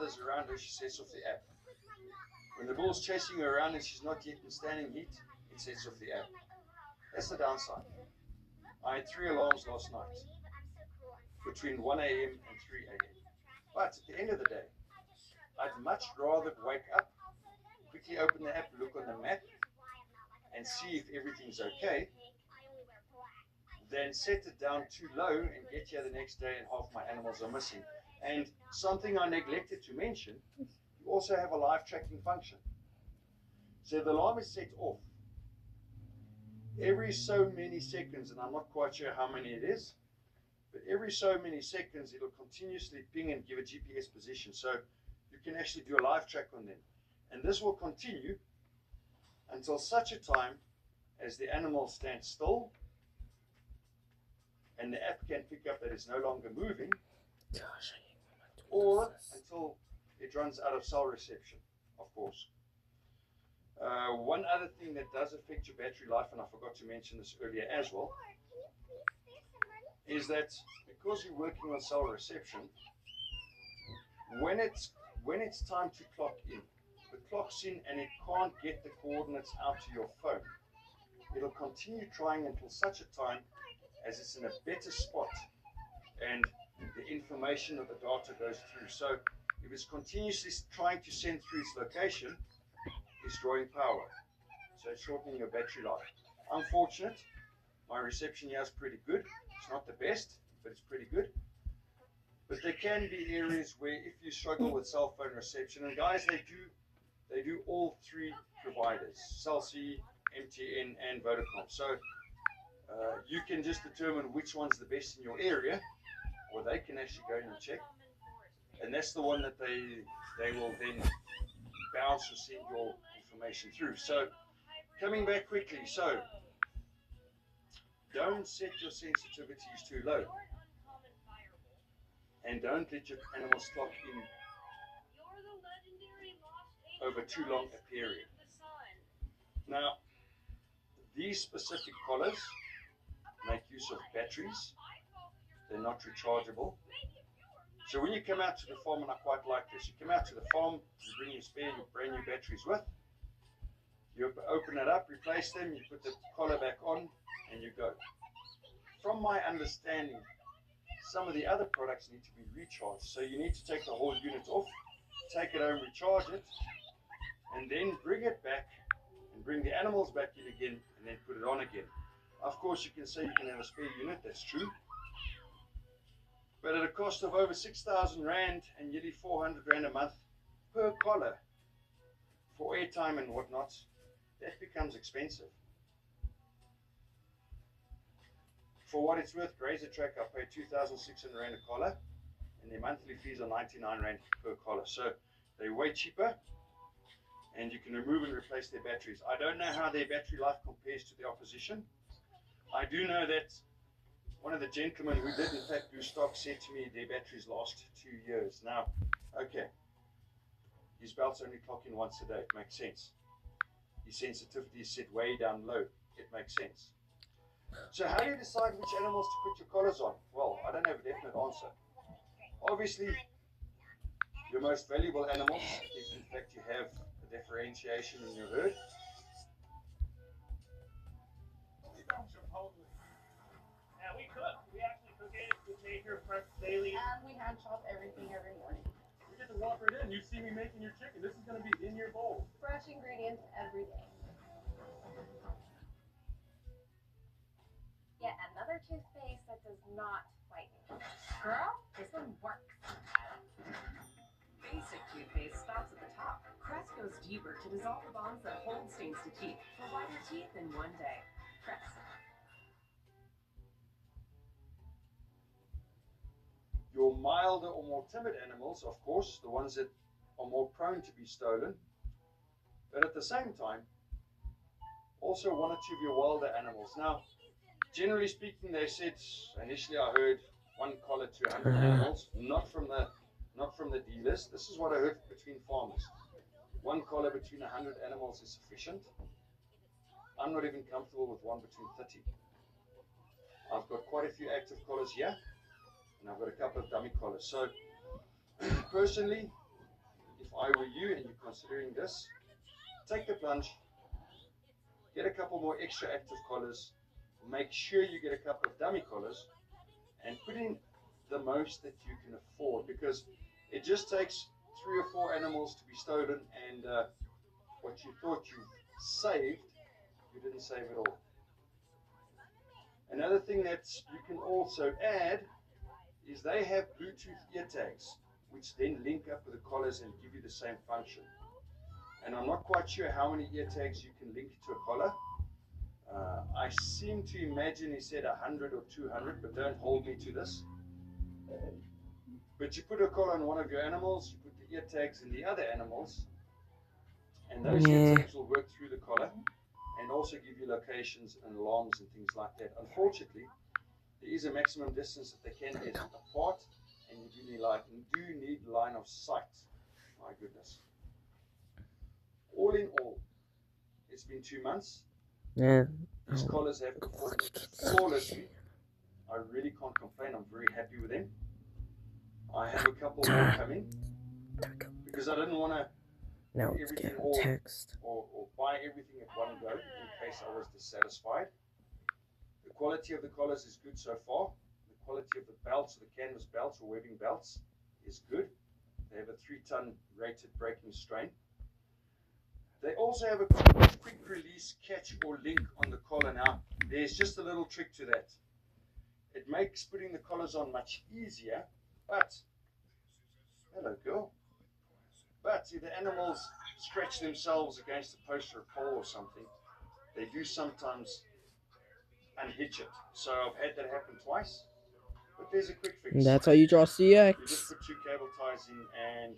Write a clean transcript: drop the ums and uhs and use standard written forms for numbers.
others around her, she sets off the app. When the bull's chasing her around and she's not yet in standing heat, it sets off the app. That's the downside. I had 3 alarms last night between 1 a.m. and 3 a.m. But at the end of the day, I'd much rather wake up, quickly open the app, look on the map, and see if everything's okay, than set it down too low and get here the next day and half my animals are missing. And something I neglected to mention, you also have a live tracking function. So the alarm is set off every so many seconds, and I'm not quite sure how many it is, but every so many seconds it'll continuously ping and give a GPS position. So you can actually do a live track on them. And this will continue until such a time as the animal stands still and the app can pick up that it's no longer moving, or until it runs out of cell reception, of course. One other thing that does affect your battery life, and I forgot to mention this earlier as well, is that because you're working on cell reception, when it's time to clock in, the clock's in and it can't get the coordinates out to your phone. It'll continue trying until such a time as it's in a better spot and the information of the data goes through. So if it's continuously trying to send through its location, it's drawing power. So it's shortening your battery life. Unfortunate, my reception here is pretty good. It's not the best, but it's pretty good. But there can be areas where if you struggle with cell phone reception, and guys, they do all 3 providers, Cell C, MTN, and Vodacom. So you can just determine which one's the best in your area, or they can actually go in and check. And that's the one that they will then bounce or send your information through. So coming back quickly, so don't set your sensitivities too low. And don't let your animals clock in over too long a period. Now, these specific collars make use of batteries. They're not rechargeable. So when you come out to the farm, and I quite like this, you come out to the farm, you bring your spare, your brand new batteries with, you open it up, replace them, you put the collar back on, and you go. From my understanding, some of the other products need to be recharged. So you need to take the whole unit off, take it home, recharge it, and then bring it back and bring the animals back in again and then put it on again. Of course, you can say you can have a spare unit, that's true. But at a cost of over 6,000 Rand and nearly 400 Rand a month per collar for airtime and whatnot, that becomes expensive. For what it's worth, Grazer Track, I pay 2,600 Rand a collar, and their monthly fees are 99 Rand per collar. So they're way cheaper, and you can remove and replace their batteries. I don't know how their battery life compares to the opposition. I do know that one of the gentlemen who did in fact do stock said to me their batteries last 2 years. Now, okay, his belts only clock in once a day, it makes sense. His sensitivity is set way down low, it makes sense. So how do you decide which animals to put your collars on? Well, I don't have a definite answer. Obviously, your most valuable animals, if in fact you have a differentiation in your herd. Yeah, we cook. We actually cook it with Maker Fresh Daily. And we hand chop everything every morning. You get to walk right in. You see me making your chicken. This is going to be in your bowl. Fresh ingredients every day. Yet another toothpaste that does not whiten. Girl, this one works. Basic toothpaste stops at the top. Crest goes deeper to dissolve the bonds that hold stains to teeth for whiter teeth in one day. Crest. Your milder or more timid animals, of course, the ones that are more prone to be stolen, but at the same time, also 1 or 2 of your wilder animals. Now, generally speaking, they said, initially I heard 1 collar to 100 animals, not from the dealers. This is what I heard between farmers. 1 collar between 100 animals is sufficient. I'm not even comfortable with 1 between 30. I've got quite a few active collars here, and I've got a couple of dummy collars. So, personally, I were you and you're considering this, take the plunge, get a couple more extra active collars, make sure you get a couple of dummy collars, and put in the most that you can afford, because it just takes 3 or 4 animals to be stolen, and what you thought you saved, you didn't save at all. Another thing that you can also add is they have Bluetooth ear tags, which then link up with the collars and give you the same function. And I'm not quite sure how many ear tags you can link to a collar. I seem to imagine he said 100 or 200, but don't hold me to this. But you put a collar on one of your animals, you put the ear tags in the other animals, and those ear tags will work through the collar and also give you locations and alarms and things like that. Unfortunately, there is a maximum distance that they can get apart, and you do need line of sight. My goodness. All in all, it's been 2 months. Yeah. These collars have performed flawlessly. I really can't complain. I'm very happy with them. I have a couple more coming because I didn't want to Now let's get text. Or buy everything at one go in case I was dissatisfied. The quality of the collars is good so far. The quality of the belts, the canvas belts or webbing belts, is good. They have a 3-ton rated braking strain. They also have a quick release catch or link on the collar. Now, there's just a little trick to that. It makes putting the collars on much easier, but, hello girl, but if the animals scratch themselves against a post or a pole or something, they do sometimes unhitch it. So I've had that happen twice, but there's a quick fix. That's how you draw CX. You just put 2 cable ties in and